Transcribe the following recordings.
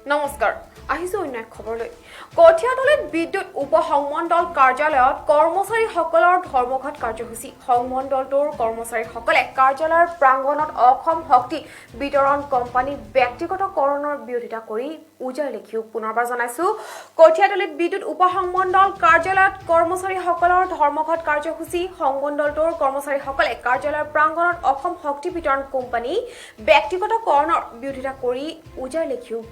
নমস্কাৰ আহিছো অন্য এক খবৰলৈ কঠিয়াতলিত বিদ্যুৎ উপসংমণ্ডল কাৰ্যালয়ত কৰ্মচাৰীসকলৰ ধৰ্মঘট কাৰ্যসূচী সংমণ্ডলটোৰ কৰ্মচাৰীসকলে কাৰ্যালয়ৰ প্ৰাংগণত অসম শক্তি বিতৰণ কোম্পানী ব্যক্তিগতকৰণৰ বিৰোধিতা কৰি উজাৰ লিখিও পুনৰবাৰ জনাইছো কঠিয়াতলিত বিদ্যুৎ উপসংমণ্ডল কাৰ্যালয়ত কৰ্মচাৰীসকলৰ ধৰ্মঘট কাৰ্যসূচী সংমণ্ডলটোৰ কৰ্মচাৰীসকলে কাৰ্যালয়ৰ প্ৰাংগণত অসম শক্তি বিতৰণ কোম্পানী ব্যক্তিগতকৰণৰ বিৰোধিতা কৰি উজাৰ লিখিও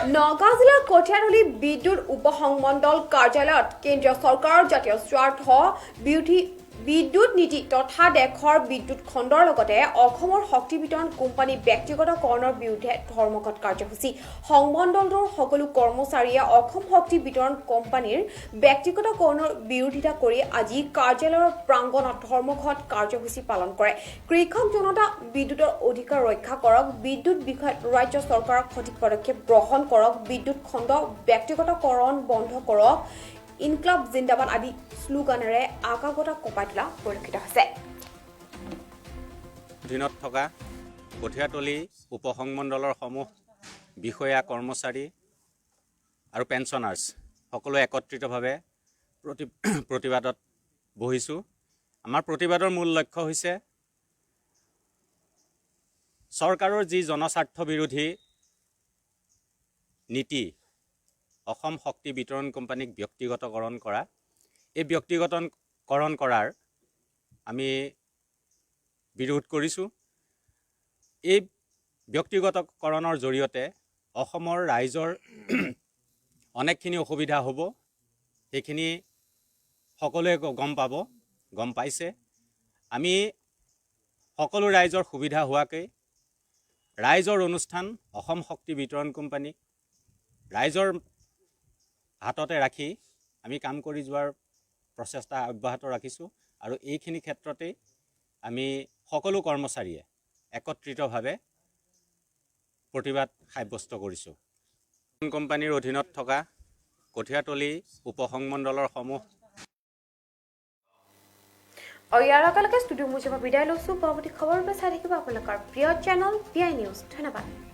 নগাঁও জিলাৰ কঠিয়াতলি বিদ্যুৎ উপসংমণ্ডল কাৰ্যালয়ত কেন্দ্ৰীয় চৰকাৰৰ জাতীয় স্বাৰ্থ বিৰোধী বিদ্যুৎ নীতি তথা দেশৰ বিদ্যুৎ খণ্ডৰ লগতে অসমৰ শক্তি বিতৰণ কোম্পানী ব্যক্তিগতকৰণৰ বিৰুদ্ধে ধৰ্মঘট কাৰ্যসূচী সংমণ্ডলটোৰ সকলো কৰ্মচাৰীয়ে অসম শক্তি বিতৰণ কোম্পানীৰ ব্যক্তিগতকৰণৰ বিৰোধিতা কৰি আজি কাৰ্যালয়ৰ প্ৰাংগণত ধৰ্মঘট কাৰ্যসূচী পালন কৰে কৃষক জনতা বিদ্যুৎৰ অধিকাৰ ৰক্ষা কৰক বিদ্যুৎ বিষয়ত ৰাজ্য চৰকাৰক সঠিক পদক্ষেপ গ্ৰহণ কৰক বিদ্যুৎ খণ্ড ব্যক্তিগতকৰণ বন্ধ কৰক ইনকলাব জিন্দাবাদ আদি স্লোগানেৰে আকাগতা কপাই তোলা পৰিলক্ষিত হৈছে অধীনত থকা কঠিয়াতলি উপসংমণ্ডলৰ সমূহ বিষয়া কৰ্মচাৰী আৰু পেঞ্চনাৰ্ছ সকলো একত্ৰিতভাৱে প্ৰতিবাদত বহিছোঁ আমাৰ প্ৰতিবাদৰ মূল লক্ষ্য হৈছে চৰকাৰৰ যি জনস্বাৰ্থ বিৰোধী নীতি অসম শক্তি বিতৰণ কোম্পানীক ব্যক্তিগতকৰণ কৰা এই ব্যক্তিগতকৰণ কৰাৰ আমি বিৰোধ কৰিছোঁ এই ব্যক্তিগতকৰণৰ জৰিয়তে অসমৰ ৰাইজৰ অনেকখিনি অসুবিধা হ'ব সেইখিনি সকলোৱে গম পাইছে আমি সকলো ৰাইজৰ সুবিধা হোৱাকৈ ৰাইজৰ অনুষ্ঠান অসম শক্তি বিতৰণ কোম্পানীক ৰাইজৰ হাততে ৰাখি আমি কাম কৰি যোৱাৰ প্ৰচেষ্টা অব্যাহত ৰাখিছোঁ আৰু এইখিনি ক্ষেত্ৰতে আমি সকলো কৰ্মচাৰীয়ে একত্ৰিতভাৱে প্ৰতিবাদ সাব্যস্ত কৰিছোঁ কোম্পানীৰ অধীনত থকা কঠিয়াতলি উপসংমণ্ডলৰ সমূহ ইয়াৰ লগে লগে ষ্টুডিঅ' মুজব বিদায় লৈছোঁ পৰৱৰ্তী খবৰৰ বাবে চাই থাকিব আপোনালোকৰ প্ৰিয় চেনেল PI নিউজ ধন্যবাদ